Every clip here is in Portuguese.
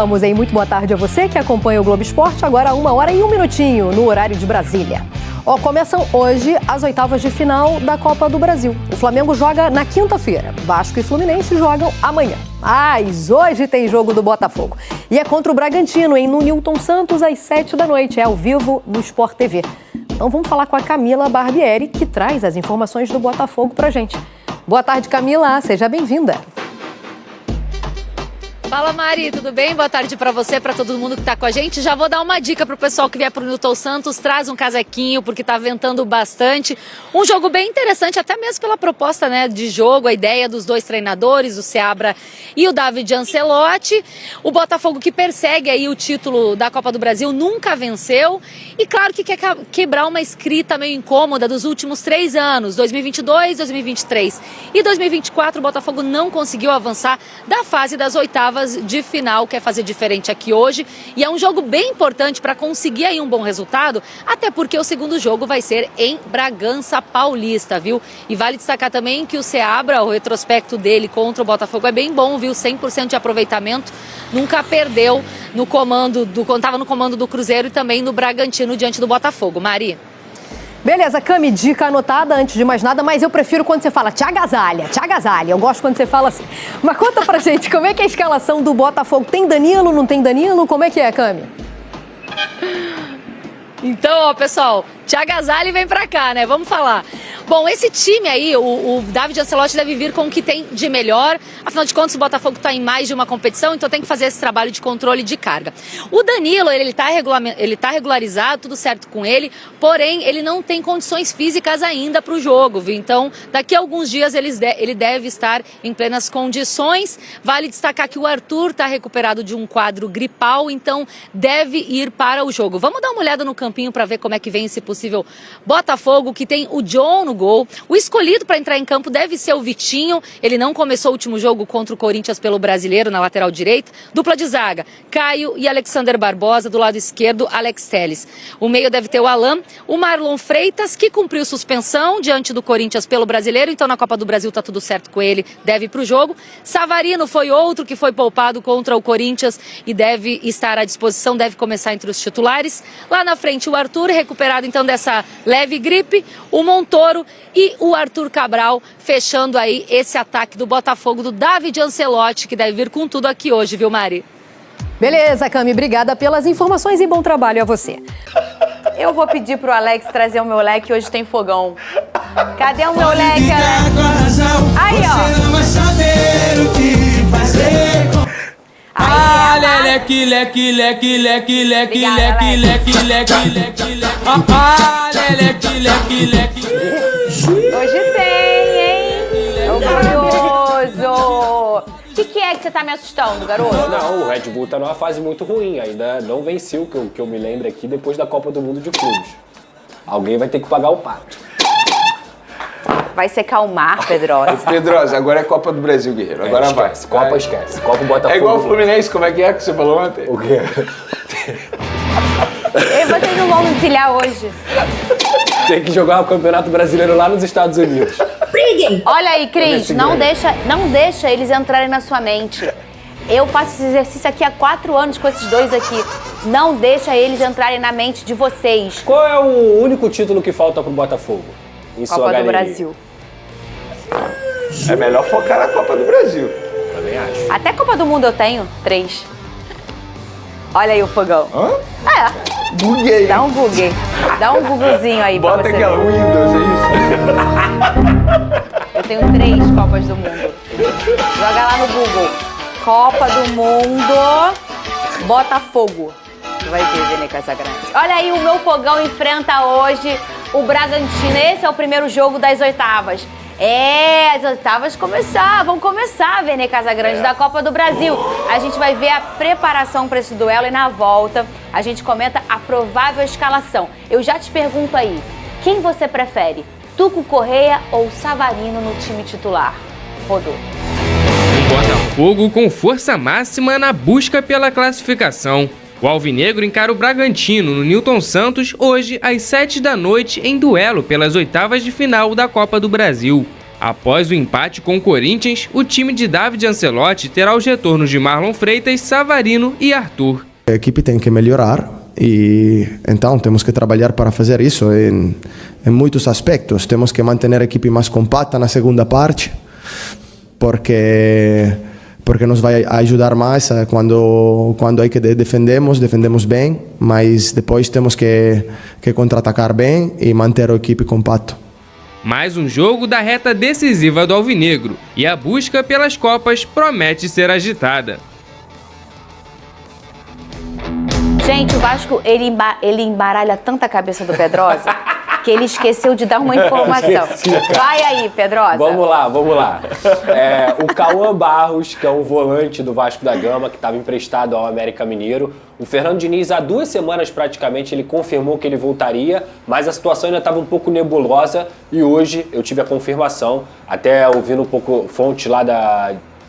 Vamos aí, muito boa tarde a você que acompanha o Globo Esporte, agora 1h01 no horário de Brasília. Começam hoje as oitavas de final da Copa do Brasil. O Flamengo joga na quinta-feira, Vasco e Fluminense jogam amanhã. Mas hoje tem jogo do Botafogo. E é contra o Bragantino, no Newton Santos, às 7 da noite. É ao vivo no Sport TV. Então vamos falar com a Camila Barbieri, que traz as informações do Botafogo pra gente. Boa tarde, Camila. Seja bem-vinda. Fala, Mari, tudo bem? Boa tarde pra você, pra todo mundo que tá com a gente. Já vou dar uma dica pro pessoal que vier pro Newton Santos, traz um casaquinho, porque tá ventando bastante. Um jogo bem interessante, até mesmo pela proposta, de jogo, a ideia dos dois treinadores, o Seabra e o David Ancelotti. O Botafogo que persegue aí o título da Copa do Brasil, nunca venceu. E claro que quer quebrar uma escrita meio incômoda dos últimos 3 anos, 2022, 2023 e 2024, o Botafogo não conseguiu avançar da fase das oitavas de final, quer fazer diferente aqui hoje, e é um jogo bem importante para conseguir aí um bom resultado, até porque o segundo jogo vai ser em Bragança Paulista, viu? E vale destacar também que o Seabra, o retrospecto dele contra o Botafogo é bem bom, viu? 100% de aproveitamento, nunca perdeu quando estava no comando do Cruzeiro e também no Bragantino diante do Botafogo. Mari? Beleza, Cami, dica anotada antes de mais nada, mas eu prefiro quando você fala te agasalha. Eu gosto quando você fala assim. Mas conta pra gente, como é que é a escalação do Botafogo? Tem Danilo, não tem Danilo? Como é que é, Cami? Então, pessoal, te agasalha e vem pra cá, Vamos falar. Bom, esse time aí, o David Ancelotti deve vir com o que tem de melhor. Afinal de contas, o Botafogo está em mais de uma competição, então tem que fazer esse trabalho de controle de carga. O Danilo, ele tá regularizado, tudo certo com ele, porém, ele não tem condições físicas ainda para o jogo, viu? Então, daqui a alguns dias ele deve estar em plenas condições. Vale destacar que o Arthur está recuperado de um quadro gripal, então deve ir para o jogo. Vamos dar uma olhada no campinho para ver como é que vem esse possível Botafogo, que tem o John no gol. O escolhido para entrar em campo deve ser o Vitinho. Ele não começou o último jogo contra o Corinthians pelo Brasileiro na lateral direita. Dupla de zaga, Caio e Alexander Barbosa. Do lado esquerdo, Alex Telles. O meio deve ter o Alan, o Marlon Freitas, que cumpriu suspensão diante do Corinthians pelo Brasileiro. Então na Copa do Brasil tá tudo certo com ele, deve ir pro jogo. Savarino foi outro que foi poupado contra o Corinthians e deve estar à disposição, deve começar entre os titulares. Lá na frente o Arthur, recuperado então dessa leve gripe. O Montoro e o Arthur Cabral fechando aí esse ataque do Botafogo, do David Ancelotti, que deve vir com tudo aqui hoje, viu, Mari? Beleza, Cami, obrigada pelas informações e bom trabalho a você. Eu vou pedir pro Alex trazer o meu leque, hoje tem fogão. Cadê o meu leque, Alex? Aí, ó. Ah, leque, leque, leque, leque, leque, leque, leque, leque, leque. Ah, leque, leque, leque. Hoje tem, hein? Orgulhoso. O que é que você tá me assustando, garoto? Não, o Red Bull tá numa fase muito ruim, ainda não venceu, que eu me lembro aqui, depois da Copa do Mundo de Clubes. Alguém vai ter que pagar o pato. Vai ser calmar, Pedrosa. Pedrosa, agora é Copa do Brasil, guerreiro. Agora esquece, vai. Copa esquece. Copa Botafogo. É igual o Fluminense, como é que você falou ontem? O quê? E vocês não vão me empilhar hoje. Tem que jogar o Campeonato Brasileiro lá nos Estados Unidos. Olha aí, Cris, não deixa eles entrarem na sua mente. Eu faço esse exercício aqui há 4 anos com esses dois aqui. Não deixa eles entrarem na mente de vocês. Qual é o único título que falta pro Botafogo? Copa do Brasil. É melhor focar na Copa do Brasil. Também acho. Até Copa do Mundo eu tenho 3. Olha aí o fogão. Hã? Buguei. Dá um buguei. Dá um Googlezinho aí pra Bota você aquela ver. Windows, é isso? Eu tenho 3 Copas do Mundo. Joga lá no Google. Copa do Mundo Botafogo. Tu vai ver, Vene Casagrande. Olha aí, o meu fogão enfrenta hoje o Bragantino. Esse é o primeiro jogo das oitavas. As oitavas vão começar, Vene Casagrande, da Copa do Brasil. A gente vai ver a preparação para esse duelo e na volta a gente comenta a provável escalação. Eu já te pergunto aí, quem você prefere? Tuco Correia ou Savarino no time titular? Rodou. O Botafogo com força máxima na busca pela classificação. O Alvinegro encara o Bragantino no Newton Santos hoje às 7 da noite em duelo pelas oitavas de final da Copa do Brasil. Após o empate com o Corinthians, o time de David Ancelotti terá os retornos de Marlon Freitas, Savarino e Arthur. A equipe tem que melhorar e então temos que trabalhar para fazer isso em muitos aspectos. Temos que manter a equipe mais compacta na segunda parte, porque nos vai ajudar mais quando aí que defendemos bem, mas depois temos que contra-atacar bem e manter a equipe compacta. Mais um jogo da reta decisiva do Alvinegro e a busca pelas Copas promete ser agitada. Gente, o Vasco, ele embaralha tanta a cabeça do Pedrosa que ele esqueceu de dar uma informação. Vai aí, Pedrosa. Vamos lá. O Cauã Barros, que é um volante do Vasco da Gama, que estava emprestado ao América Mineiro. O Fernando Diniz, há 2 semanas praticamente, ele confirmou que ele voltaria, mas a situação ainda estava um pouco nebulosa e hoje eu tive a confirmação, até ouvindo um pouco fonte lá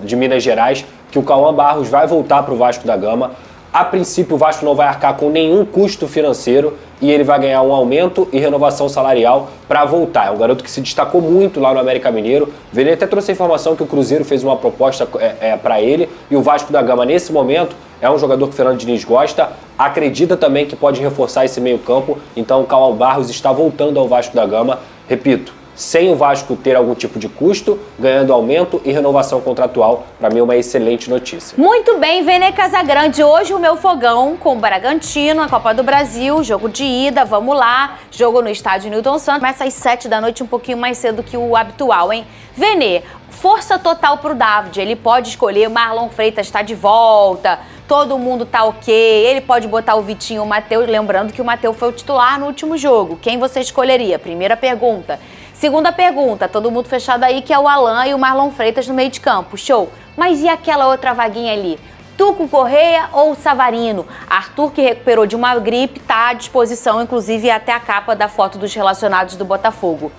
de Minas Gerais, que o Cauã Barros vai voltar para o Vasco da Gama. A princípio, o Vasco não vai arcar com nenhum custo financeiro e ele vai ganhar um aumento e renovação salarial para voltar. É um garoto que se destacou muito lá no América Mineiro. Ele até trouxe a informação que o Cruzeiro fez uma proposta para ele e o Vasco da Gama, nesse momento, é um jogador que o Fernando Diniz gosta, acredita também que pode reforçar esse meio-campo. Então, o Cauã Barros está voltando ao Vasco da Gama, repito, sem o Vasco ter algum tipo de custo, ganhando aumento e renovação contratual. Para mim é uma excelente notícia. Muito bem, Vene Casagrande. Hoje o meu fogão com o Bragantino, a Copa do Brasil, jogo de ida, vamos lá. Jogo no estádio Newton Santos. Começa às 7 da noite, um pouquinho mais cedo que o habitual, hein? Vene, força total pro David. Ele pode escolher, Marlon Freitas está de volta, todo mundo tá ok. Ele pode botar o Vitinho, o Matheus, lembrando que o Matheus foi o titular no último jogo. Quem você escolheria? Primeira pergunta. Segunda pergunta, todo mundo fechado aí, que é o Alan e o Marlon Freitas no meio de campo. Show. Mas e aquela outra vaguinha ali? Tuco Correia ou Savarino? Arthur, que recuperou de uma gripe, tá à disposição, inclusive até a capa da foto dos relacionados do Botafogo.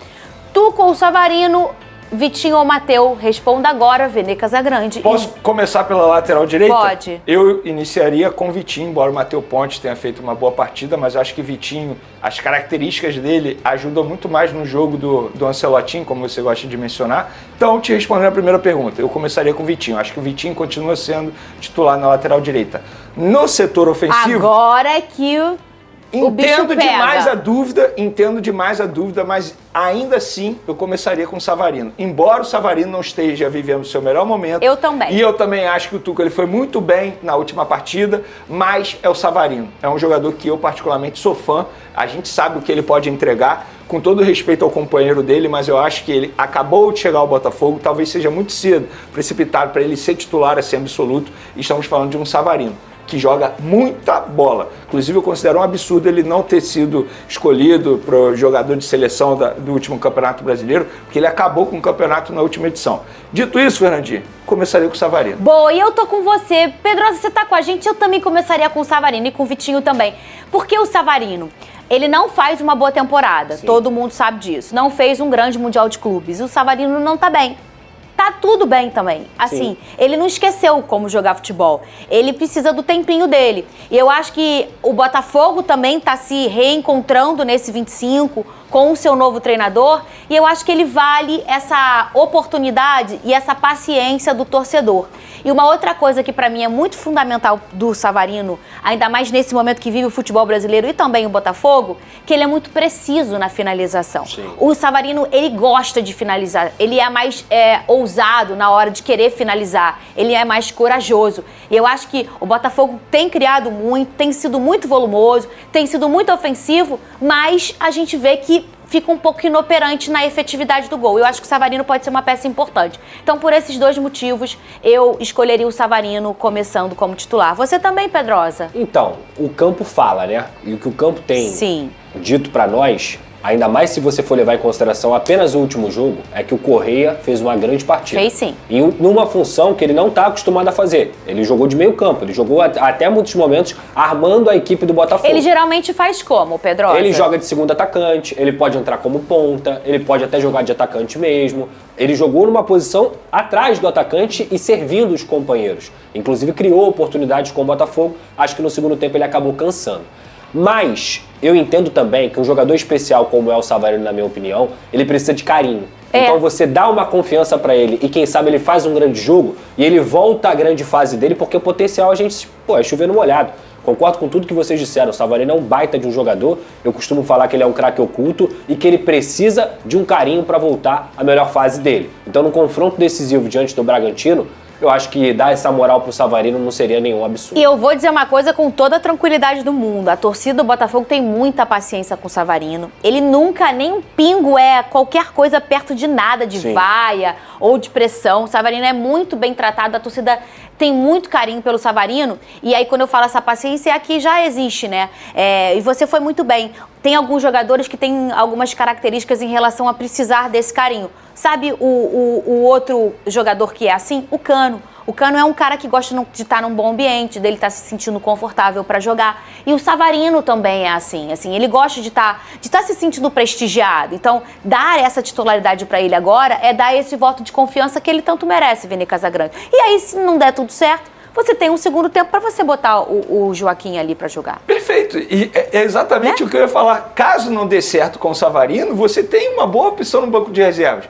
Tuco ou Savarino, Vitinho ou Matheus? Responda agora, Vene Casagrande. Posso começar pela lateral direita? Pode. Eu iniciaria com Vitinho, embora o Matheus Pontes tenha feito uma boa partida, mas eu acho que Vitinho, as características dele ajudam muito mais no jogo do Ancelotti, como você gosta de mencionar. Então, te respondendo a primeira pergunta, eu começaria com o Vitinho. Acho que o Vitinho continua sendo titular na lateral direita. No setor ofensivo... Agora é que o bicho pega. Entendo demais a dúvida, mas ainda assim eu começaria com o Savarino. Embora o Savarino não esteja vivendo o seu melhor momento. Eu também. E eu também acho que o Tuca ele foi muito bem na última partida, mas é o Savarino. É um jogador que eu particularmente sou fã. A gente sabe o que ele pode entregar, com todo respeito ao companheiro dele, mas eu acho que ele acabou de chegar ao Botafogo, talvez seja muito cedo, precipitado para ele ser titular assim absoluto. E estamos falando de um Savarino que joga muita bola. Inclusive, eu considero um absurdo ele não ter sido escolhido para o jogador de seleção do último Campeonato Brasileiro, porque ele acabou com o campeonato na última edição. Dito isso, Fernandinho, começaria com o Savarino. Boa, e eu tô com você. Pedrosa, você tá com a gente? Eu também começaria com o Savarino e com o Vitinho também. Porque o Savarino, ele não faz uma boa temporada, sim, todo mundo sabe disso. Não fez um grande Mundial de Clubes. O Savarino não tá bem. Tá tudo bem também. Assim, sim, ele não esqueceu como jogar futebol. Ele precisa do tempinho dele. E eu acho que o Botafogo também tá se reencontrando nesse 25 com o seu novo treinador. E eu acho que ele vale essa oportunidade e essa paciência do torcedor. E uma outra coisa que para mim é muito fundamental do Savarino, ainda mais nesse momento que vive o futebol brasileiro e também o Botafogo, que ele é muito preciso na finalização. Sim. O Savarino, ele gosta de finalizar. Ele é mais ousado na hora de querer finalizar. Ele é mais corajoso. E eu acho que o Botafogo tem criado muito, tem sido muito volumoso, tem sido muito ofensivo, mas a gente vê que fica um pouco inoperante na efetividade do gol. Eu acho que o Savarino pode ser uma peça importante. Então, por esses dois motivos, eu escolheria o Savarino começando como titular. Você também, Pedrosa? Então, o campo fala, né? E o que o campo tem sim, dito pra nós, ainda mais se você for levar em consideração apenas o último jogo, é que o Correia fez uma grande partida. Fez sim. E numa função que ele não está acostumado a fazer. Ele jogou de meio campo, ele jogou até muitos momentos armando a equipe do Botafogo. Ele geralmente faz como, Pedrosa? Ele joga de segundo atacante, ele pode entrar como ponta, ele pode até jogar de atacante mesmo. Ele jogou numa posição atrás do atacante e servindo os companheiros. Inclusive criou oportunidades com o Botafogo, acho que no segundo tempo ele acabou cansando. Mas eu entendo também que um jogador especial como é o Savarino, na minha opinião, ele precisa de carinho. Então você dá uma confiança pra ele e quem sabe ele faz um grande jogo e ele volta à grande fase dele, porque o potencial a gente, é chover no molhado. Concordo com tudo que vocês disseram, o Savarino é um baita de um jogador, eu costumo falar que ele é um craque oculto e que ele precisa de um carinho pra voltar à melhor fase dele. Então no confronto decisivo diante do Bragantino, eu acho que dar essa moral pro Savarino não seria nenhum absurdo. E eu vou dizer uma coisa com toda a tranquilidade do mundo. A torcida do Botafogo tem muita paciência com o Savarino. Ele nunca, nem um pingo qualquer coisa perto de nada, de vaia ou de pressão. O Savarino é muito bem tratado, a torcida tem muito carinho pelo Savarino. E aí quando eu falo essa paciência, é que já existe, né? E você foi muito bem. Tem alguns jogadores que têm algumas características em relação a precisar desse carinho. Sabe o outro jogador que é assim? O Cano. O Cano é um cara que gosta de estar num bom ambiente, dele estar se sentindo confortável para jogar. E o Savarino também é assim. Ele gosta de estar se sentindo prestigiado. Então, dar essa titularidade para ele agora é dar esse voto de confiança que ele tanto merece, Vini Casagrande. E aí, se não der tudo certo, você tem um segundo tempo para você botar o Joaquim ali para jogar. Perfeito. E é exatamente o que eu ia falar. Caso não dê certo com o Savarino, você tem uma boa opção no banco de reservas.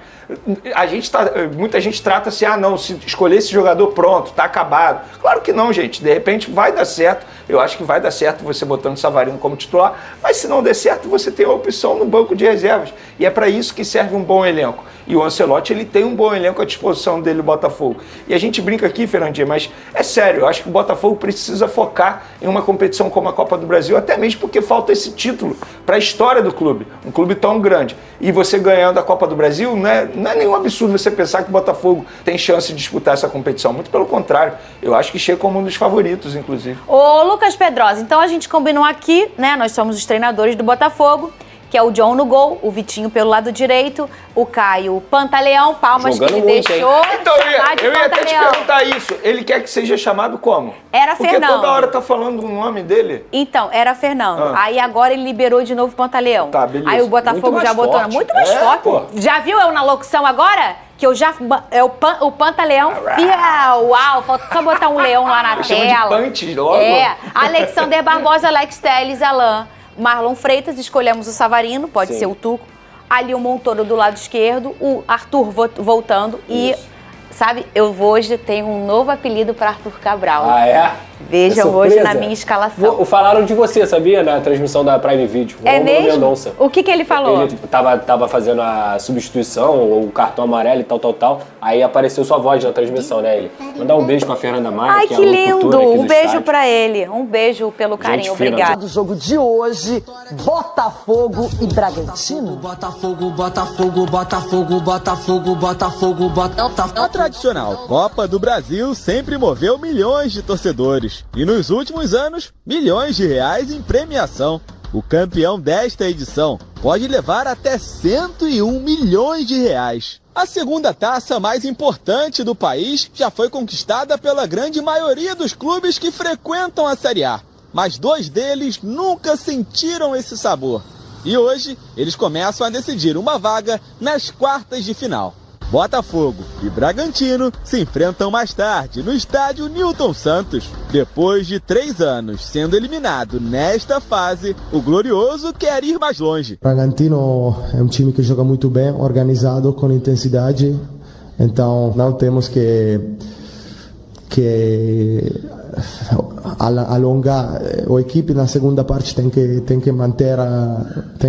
Muita gente trata assim, se escolher esse jogador pronto, tá acabado. Claro que não, gente. De repente vai dar certo. Eu acho que vai dar certo você botando o Savarino como titular. Mas se não der certo, você tem a opção no banco de reservas. E é para isso que serve um bom elenco. E o Ancelotti, ele tem um bom elenco à disposição dele, o Botafogo. E a gente brinca aqui, Fernandinha, mas é sério, eu acho que o Botafogo precisa focar em uma competição como a Copa do Brasil, até mesmo porque falta esse título para a história do clube, um clube tão grande. E você ganhando a Copa do Brasil, não é nenhum absurdo você pensar que o Botafogo tem chance de disputar essa competição. Muito pelo contrário, eu acho que chega como um dos favoritos, inclusive. Ô, Lucas Pedrosa, então a gente combinou aqui, né, nós somos os treinadores do Botafogo, que é o John no gol, o Vitinho pelo lado direito, o Caio Pantaleão, palmas jogando que ele muito, deixou. Então, eu ia até te perguntar isso. Ele quer que seja chamado como? Era Fernando. Porque toda hora tá falando o nome dele. Então, era Fernando. Aí agora ele liberou de novo o Pantaleão. Tá, beleza. Aí o Botafogo já botou forte. muito mais forte. Pô. Já viu eu na locução agora? Que eu já... o Pantaleão... Uau, falta só botar um leão lá na tela. Chama de punch logo. Alexander Barbosa, Alex Telles, Alain, Marlon Freitas, escolhemos o Savarino, pode ser o Tuco. Ali o Montoro do lado esquerdo, o Arthur voltando. Isso. E, sabe, eu hoje tenho um novo apelido para Arthur Cabral. Ah, é? Vejam hoje na minha escalação. Falaram de você, sabia? Na transmissão da Prime Video. É mesmo? Mendonça. O que ele falou? Ele tava fazendo a substituição, o cartão amarelo e tal. Aí apareceu sua voz na transmissão, né? Ele. Mandar um beijo pra Fernanda Maia. Ai, que que é a lindo! locutora aqui do Um beijo estádio. pra ele. Um beijo pelo carinho. Gente fina, Obrigada. Do jogo de hoje, Botafogo e Bragantino. A tradicional Copa do Brasil sempre moveu milhões de torcedores. E nos últimos anos, milhões de reais em premiação. O campeão desta edição pode levar até 101 milhões de reais. A segunda taça mais importante do país já foi conquistada pela grande maioria dos clubes que frequentam a Série A. Mas 2 deles nunca sentiram esse sabor. E hoje, eles começam a decidir uma vaga nas quartas de final. Botafogo e Bragantino se enfrentam mais tarde no estádio Newton Santos. Depois de 3 anos sendo eliminado nesta fase, o Glorioso quer ir mais longe. Bragantino é um time que joga muito bem, organizado, com intensidade. Então não temos que alongar. A equipe na segunda parte tem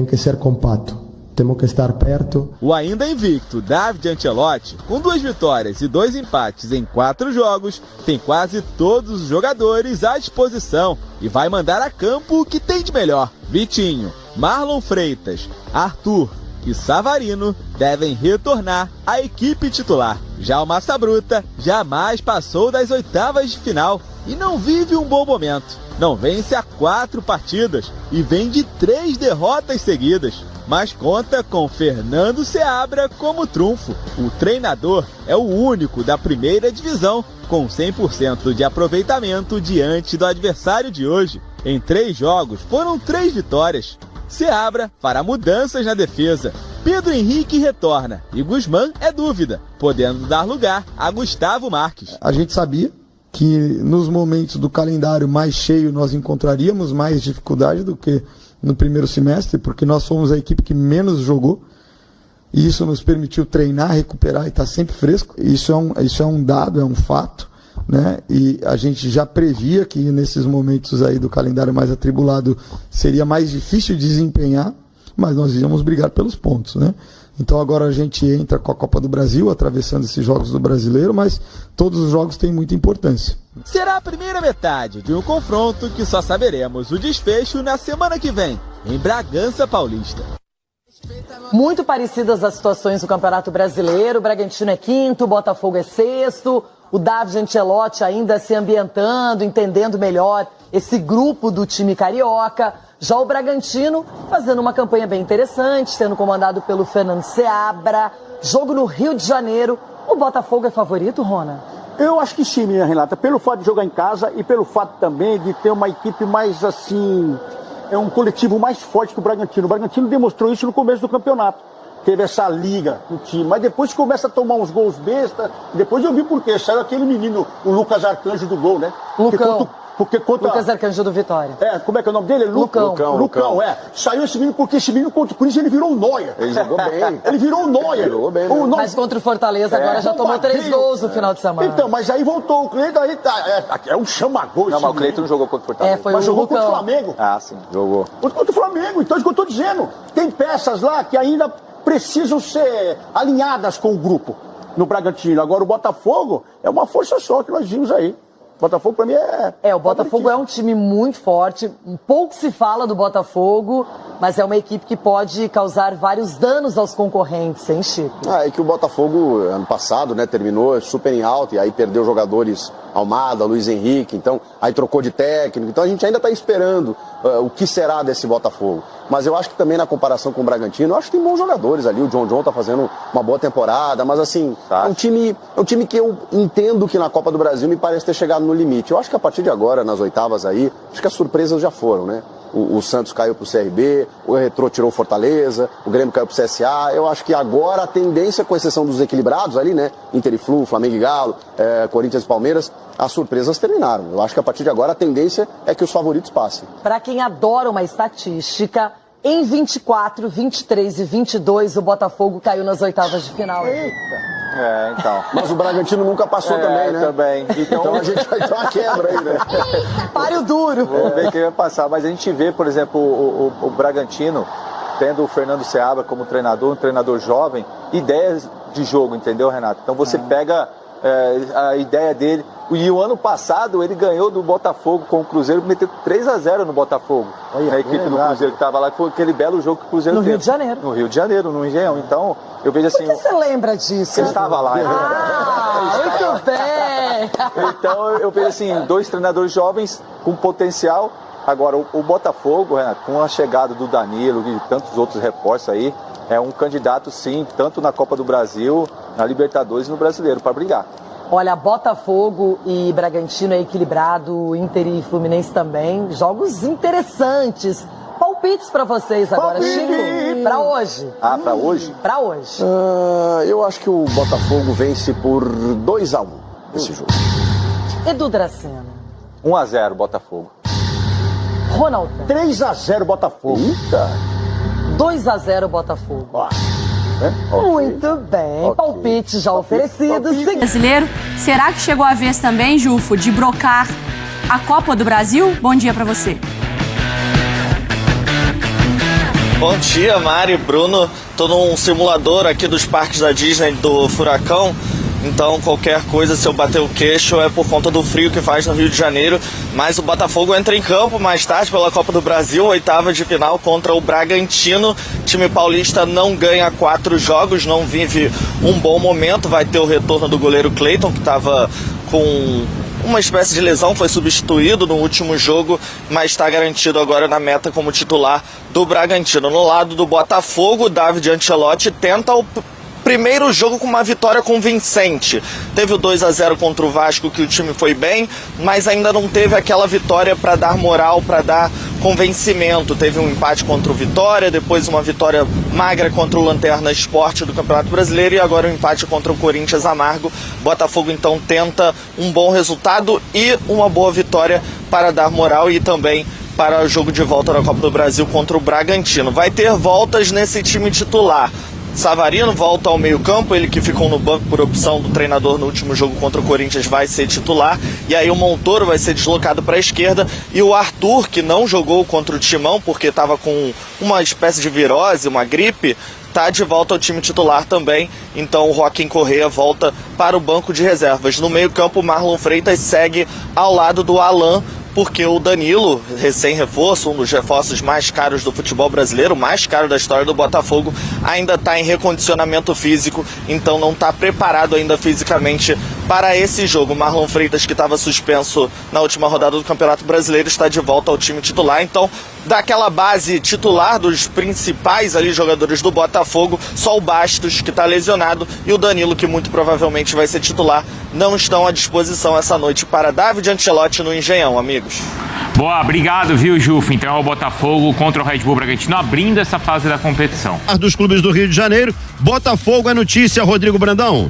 que ser compacto. Temos que estar perto. O ainda invicto David Ancelotti, com 2 vitórias e 2 empates em 4 jogos, tem quase todos os jogadores à disposição e vai mandar a campo o que tem de melhor. Vitinho, Marlon Freitas, Arthur e Savarino devem retornar à equipe titular. Já o Massa Bruta jamais passou das oitavas de final e não vive um bom momento. Não vence há 4 partidas e vem de 3 derrotas seguidas. Mas conta com Fernando Seabra como trunfo. O treinador é o único da primeira divisão com 100% de aproveitamento diante do adversário de hoje. Em 3 jogos foram 3 vitórias. Seabra fará mudanças na defesa. Pedro Henrique retorna e Guzmán é dúvida, podendo dar lugar a Gustavo Marques. A gente sabia que nos momentos do calendário mais cheio nós encontraríamos mais dificuldade do que no primeiro semestre, porque nós fomos a equipe que menos jogou, e isso nos permitiu treinar, recuperar e estar sempre fresco. Isso é um dado, é um fato, né? E a gente já previa que nesses momentos aí do calendário mais atribulado seria mais difícil desempenhar, mas nós íamos brigar pelos pontos, né? Então agora a gente entra com a Copa do Brasil, atravessando esses jogos do Brasileiro, mas todos os jogos têm muita importância. Será a primeira metade de um confronto que só saberemos o desfecho na semana que vem, em Bragança Paulista. Muito parecidas as situações do Campeonato Brasileiro. O Bragantino é quinto, o Botafogo é sexto. O David Ancelotti ainda se ambientando, entendendo melhor esse grupo do time carioca. Já o Bragantino fazendo uma campanha bem interessante, sendo comandado pelo Fernando Seabra. Jogo no Rio de Janeiro. O Botafogo é favorito, Rona? Eu acho que sim, minha Renata. Pelo fato de jogar em casa e pelo fato também de ter uma equipe mais assim... É um coletivo mais forte que o Bragantino. O Bragantino demonstrou isso no começo do campeonato. Teve essa liga no time. Mas depois começa a tomar uns gols besta. Depois eu vi por quê. Saiu aquele menino, o Lucas Arcanjo do gol, né? Lucão. Porque contra... Lucas Arcanjo do Vitória. Como é que é o nome dele? Lucão. Lucão. Saiu esse menino porque esse menino contra o Corinthians ele virou o Neuer. Ele jogou bem. Ele virou o Neuer. Jogou bem, né? Mas contra o Fortaleza agora já tomou 3 gols no final de semana. Então, mas aí voltou o Cleiton, aí tá. É um chama-gol. Não, mas o Cleiton não jogou contra o Fortaleza. Foi mas o jogou Lucão. contra o Flamengo. Ah, sim, jogou. Contra o Flamengo. Então, é isso que eu tô dizendo. Tem peças lá que ainda precisam ser alinhadas com o grupo no Bragantino. Agora, o Botafogo é uma força só que nós vimos aí. O Botafogo, pra mim, o Botafogo é um time muito forte. Pouco se fala do Botafogo, mas é uma equipe que pode causar vários danos aos concorrentes, hein, Chico? É que o Botafogo, ano passado, né, terminou super em alta e aí perdeu jogadores Almada, Luiz Henrique, então aí trocou de técnico. Então a gente ainda está esperando o que será desse Botafogo. Mas eu acho que também na comparação com o Bragantino, eu acho que tem bons jogadores ali. O John tá fazendo uma boa temporada, mas assim, é um time que eu entendo que na Copa do Brasil me parece ter chegado no limite. Eu acho que a partir de agora, nas oitavas aí, acho que as surpresas já foram, né? O Santos caiu pro CRB, o Retrô tirou o Fortaleza, o Grêmio caiu pro CSA. Eu acho que agora a tendência, com exceção dos equilibrados ali, né? Inter e Flu, Flamengo e Galo, Corinthians e Palmeiras, as surpresas terminaram. Eu acho que a partir de agora a tendência é que os favoritos passem. Para quem adora uma estatística, em 24, 23 e 22 o Botafogo caiu nas oitavas de final. Eita! Então. Mas o Bragantino nunca passou também, né? Também. Então a gente vai ter uma quebra aí, né? Páreo duro. Vamos ver quem vai passar. Mas a gente vê, por exemplo, o Bragantino, tendo o Fernando Seabra como treinador, um treinador jovem, ideias de jogo, entendeu, Renato? Então você pega a ideia dele. E o ano passado ele ganhou do Botafogo com o Cruzeiro, meteu 3-0 no Botafogo. A equipe do Cruzeiro que estava lá, que foi aquele belo jogo que o Cruzeiro teve. No Rio de Janeiro. No Rio de Janeiro, no Engenhão. Então, eu vejo assim... Por que você lembra disso? Ele estava lá. Muito bem! Então, eu vejo assim, 2 treinadores jovens com potencial. Agora, o Botafogo, Renato, com a chegada do Danilo e tantos outros reforços aí, é um candidato, sim, tanto na Copa do Brasil, na Libertadores e no Brasileiro, para brigar. Olha, Botafogo e Bragantino é equilibrado, Inter e Fluminense também. Jogos interessantes. Palpites pra vocês agora, Chico. Pra hoje. Pra hoje? Pra hoje. Eu acho que o Botafogo vence por 2-1 esse jogo. Edu Dracena. 1-0 Botafogo. Ronaldo. 3-0 Botafogo. Eita! 2-0 Botafogo. Muito bem. Palpite já oferecido. Brasileiro, será que chegou a vez também, Jufo, de brocar a Copa do Brasil? Bom dia pra você. Bom dia, Mari, Bruno. Tô num simulador aqui dos parques da Disney do Furacão. Então qualquer coisa, se eu bater o queixo, é por conta do frio que faz no Rio de Janeiro. Mas o Botafogo entra em campo mais tarde pela Copa do Brasil, 8ª de final contra o Bragantino. O time paulista não ganha 4 jogos, não vive um bom momento. Vai ter o retorno do goleiro Cleiton, que estava com uma espécie de lesão, foi substituído no último jogo, mas está garantido agora na meta como titular do Bragantino. No lado do Botafogo, o David Ancelotti tenta o primeiro jogo com uma vitória convincente. Teve o 2-0 contra o Vasco, que o time foi bem, mas ainda não teve aquela vitória para dar moral, para dar vencimento. Teve um empate contra o Vitória, depois uma vitória magra contra o Lanterna Sport do Campeonato Brasileiro e agora um empate contra o Corinthians amargo. Botafogo então tenta um bom resultado e uma boa vitória para dar moral e também para o jogo de volta na Copa do Brasil contra o Bragantino. Vai ter voltas nesse time titular. Savarino volta ao meio-campo, ele que ficou no banco por opção do treinador no último jogo contra o Corinthians vai ser titular, e aí o Montoro vai ser deslocado para a esquerda e o Arthur, que não jogou contra o Timão porque estava com uma espécie de virose, uma gripe, está de volta ao time titular também, então o Joaquim Correa volta para o banco de reservas. No meio-campo, Marlon Freitas segue ao lado do Alan, porque o Danilo, recém-reforço, um dos reforços mais caros do futebol brasileiro, o mais caro da história do Botafogo, ainda está em recondicionamento físico, então não está preparado ainda fisicamente para esse jogo. Marlon Freitas, que estava suspenso na última rodada do Campeonato Brasileiro, está de volta ao time titular, então daquela base titular dos principais ali jogadores do Botafogo, só o Bastos, que está lesionado, e o Danilo, que muito provavelmente vai ser titular, não estão à disposição essa noite para David Ancelotti no Engenhão, amigos. Boa, obrigado, viu, Jufo? Então é o Botafogo contra o Red Bull Bragantino abrindo essa fase da competição. Dos clubes do Rio de Janeiro, Botafogo é notícia, Rodrigo Brandão.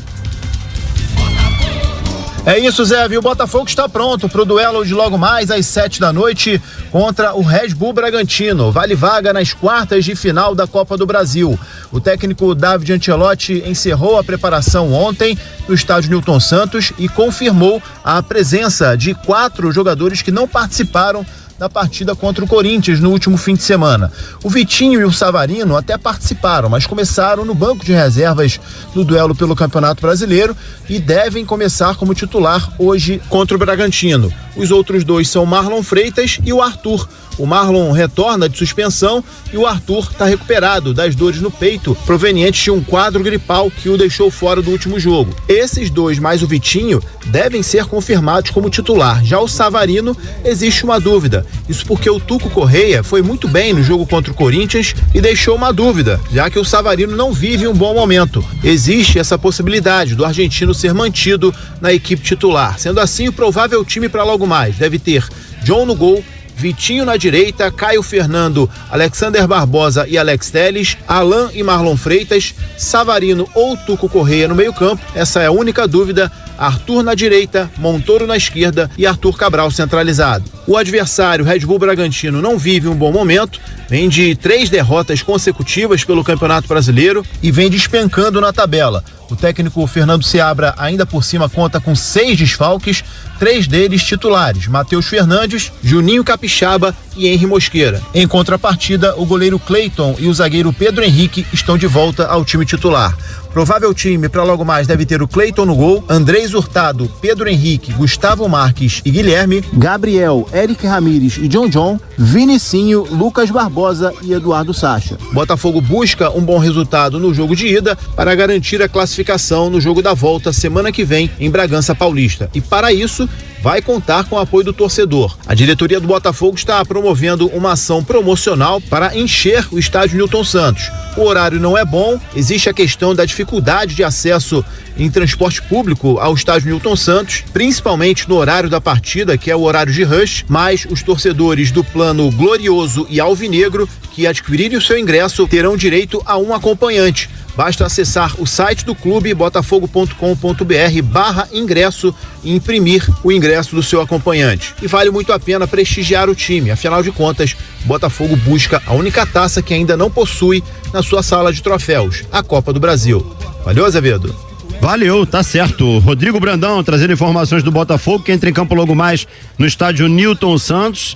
É isso, Zé, viu? O Botafogo está pronto para o duelo de logo mais às 7 da noite contra o Red Bull Bragantino. Vale vaga nas quartas de final da Copa do Brasil. O técnico David Ancelotti encerrou a preparação ontem no estádio Newton Santos e confirmou a presença de 4 jogadores que não participaram da partida contra o Corinthians no último fim de semana. O Vitinho e o Savarino até participaram, mas começaram no banco de reservas no duelo pelo Campeonato Brasileiro e devem começar como titular hoje contra o Bragantino. Os outros dois são Marlon Freitas e o Arthur. O Marlon retorna de suspensão e o Arthur está recuperado das dores no peito provenientes de um quadro gripal que o deixou fora do último jogo. Esses dois mais o Vitinho devem ser confirmados como titular. Já o Savarino, existe uma dúvida. Isso porque o Tuco Correa foi muito bem no jogo contra o Corinthians e deixou uma dúvida, já que o Savarino não vive um bom momento. Existe essa possibilidade do argentino ser mantido na equipe titular. Sendo assim, o provável time para logo mais deve ter John no gol, Vitinho na direita, Caio Fernando, Alexander Barbosa e Alex Telles, Alan e Marlon Freitas, Savarino ou Tuco Correa no meio-campo. Essa é a única dúvida. Arthur na direita, Montoro na esquerda e Arthur Cabral centralizado. O adversário, Red Bull Bragantino, não vive um bom momento, vem de 3 derrotas consecutivas pelo Campeonato Brasileiro e vem despencando na tabela. O técnico Fernando Seabra ainda por cima conta com 6 desfalques, 3 deles titulares, Matheus Fernandes, Juninho Capixaba e Henry Mosqueira. Em contrapartida, o goleiro Cleiton e o zagueiro Pedro Henrique estão de volta ao time titular. Provável time para logo mais deve ter o Cleiton no gol, Andrés Hurtado, Pedro Henrique, Gustavo Marques e Guilherme, Gabriel, Eric Ramírez e John, Vinicinho, Lucas Barbosa e Eduardo Sacha. Botafogo busca um bom resultado no jogo de ida para garantir a classificação no jogo da volta semana que vem em Bragança Paulista. E para isso, vai contar com o apoio do torcedor. A diretoria do Botafogo está promovendo uma ação promocional para encher o estádio Newton Santos. O horário não é bom, existe a questão da dificuldade de acesso em transporte público ao estádio Newton Santos, principalmente no horário da partida, que é o horário de rush, mas os torcedores do plano glorioso e alvinegro que adquirirem o seu ingresso terão direito a um acompanhante. Basta acessar o site do clube botafogo.com.br/ingresso e imprimir o ingresso do seu acompanhante. E vale muito a pena prestigiar o time, afinal de contas, Botafogo busca a única taça que ainda não possui na sua sala de troféus, a Copa do Brasil. Valeu, Azevedo? Valeu, tá certo. Rodrigo Brandão trazendo informações do Botafogo, que entra em campo logo mais no estádio Newton Santos.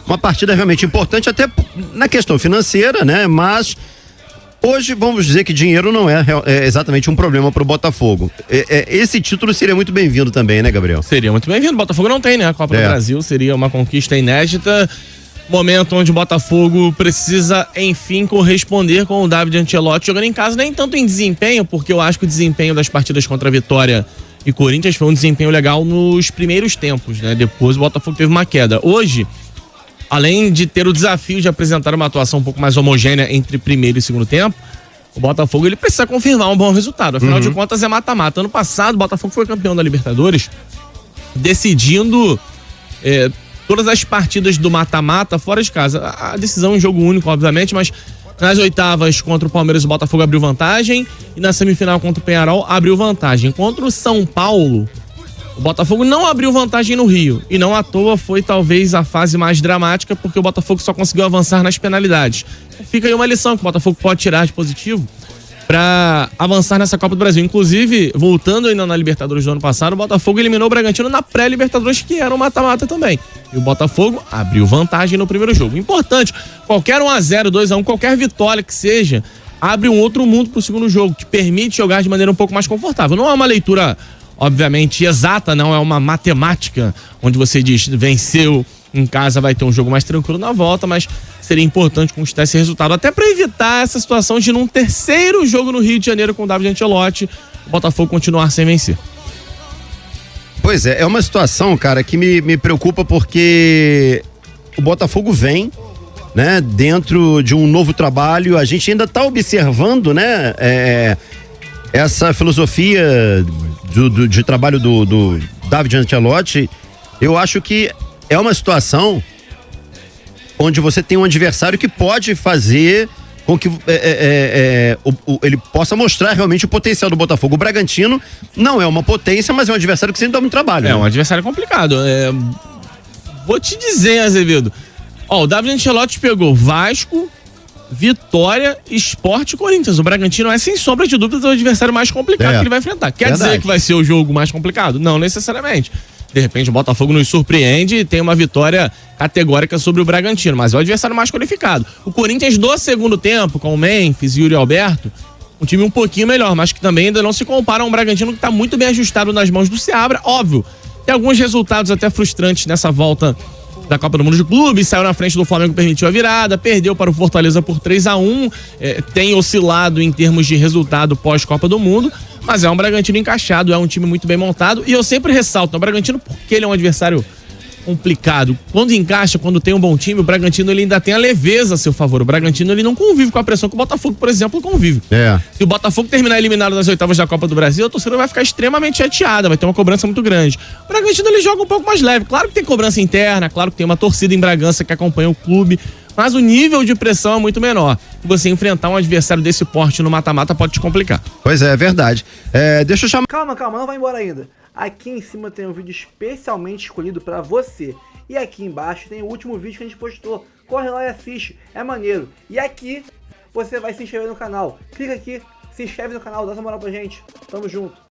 Uma partida realmente importante até na questão financeira, né? Mas hoje vamos dizer que dinheiro não é exatamente um problema pro Botafogo. Esse título seria muito bem-vindo também, né, Gabriel? Seria muito bem-vindo. O Botafogo não tem, né? A Copa do Brasil seria uma conquista inédita. Momento onde o Botafogo precisa, enfim, corresponder com o David Ancelotti jogando em casa, nem tanto em desempenho, porque eu acho que o desempenho das partidas contra a Vitória e Corinthians foi um desempenho legal nos primeiros tempos, né? Depois o Botafogo teve uma queda. Hoje, além de ter o desafio de apresentar uma atuação um pouco mais homogênea entre primeiro e segundo tempo, o Botafogo ele precisa confirmar um bom resultado. Afinal de contas, é mata-mata. Ano passado, o Botafogo foi campeão da Libertadores, decidindo todas as partidas do mata-mata fora de casa. A decisão é um jogo único, obviamente, mas nas oitavas contra o Palmeiras, o Botafogo abriu vantagem e na semifinal contra o Peñarol abriu vantagem. Contra o São Paulo, o Botafogo não abriu vantagem no Rio e não à toa foi talvez a fase mais dramática porque o Botafogo só conseguiu avançar nas penalidades. Fica aí uma lição que o Botafogo pode tirar de positivo para avançar nessa Copa do Brasil. Inclusive, voltando ainda na Libertadores do ano passado, o Botafogo eliminou o Bragantino na pré-Libertadores, que era um mata-mata também. E o Botafogo abriu vantagem no primeiro jogo. Importante, qualquer 1-0, 2-1, qualquer vitória que seja, abre um outro mundo pro segundo jogo, que permite jogar de maneira um pouco mais confortável. Não é uma leitura, obviamente, exata, não é uma matemática, onde você diz, venceu em casa, vai ter um jogo mais tranquilo na volta, mas seria importante conquistar esse resultado, até para evitar essa situação de num terceiro jogo no Rio de Janeiro com o David Ancelotti, o Botafogo continuar sem vencer. Pois é uma situação, cara, que me preocupa porque o Botafogo vem, né, dentro de um novo trabalho, a gente ainda tá observando, né, essa filosofia de trabalho do David Ancelotti. Eu acho que é uma situação onde você tem um adversário que pode fazer com que ele possa mostrar realmente o potencial do Botafogo. O Bragantino não é uma potência, mas é um adversário que sempre dá muito trabalho. É um adversário complicado. Vou te dizer, Azevedo. O David Ancelotti pegou Vasco, Vitória, Sport e Corinthians. O Bragantino é, sem sombra de dúvidas, o adversário mais complicado que ele vai enfrentar. Quer dizer que vai ser o jogo mais complicado? Não necessariamente. De repente o Botafogo nos surpreende e tem uma vitória categórica sobre o Bragantino, mas é o adversário mais qualificado. O Corinthians do segundo tempo, com o Memphis e o Yuri Alberto, um time um pouquinho melhor, mas que também ainda não se compara a um Bragantino que está muito bem ajustado nas mãos do Seabra. Óbvio, tem alguns resultados até frustrantes nessa volta da Copa do Mundo de Clubes, saiu na frente do Flamengo, permitiu a virada, perdeu para o Fortaleza por 3-1, tem oscilado em termos de resultado pós-Copa do Mundo, mas é um Bragantino encaixado, é um time muito bem montado, e eu sempre ressalto o Bragantino porque ele é um adversário complicado. Quando encaixa, quando tem um bom time, o Bragantino ele ainda tem a leveza a seu favor. O Bragantino ele não convive com a pressão que o Botafogo, por exemplo, convive. Se o Botafogo terminar eliminado nas oitavas da Copa do Brasil, a torcida vai ficar extremamente chateada, vai ter uma cobrança muito grande. O Bragantino ele joga um pouco mais leve. Claro que tem cobrança interna, claro que tem uma torcida em Bragança que acompanha o clube, mas o nível de pressão é muito menor. Você enfrentar um adversário desse porte no mata-mata pode te complicar. Pois é verdade. Deixa eu chamar... Calma, não vai embora ainda. Aqui em cima tem um vídeo especialmente escolhido pra você. E aqui embaixo tem o último vídeo que a gente postou. Corre lá e assiste, é maneiro. E aqui você vai se inscrever no canal. Clica aqui, se inscreve no canal, dá essa moral pra gente. Tamo junto.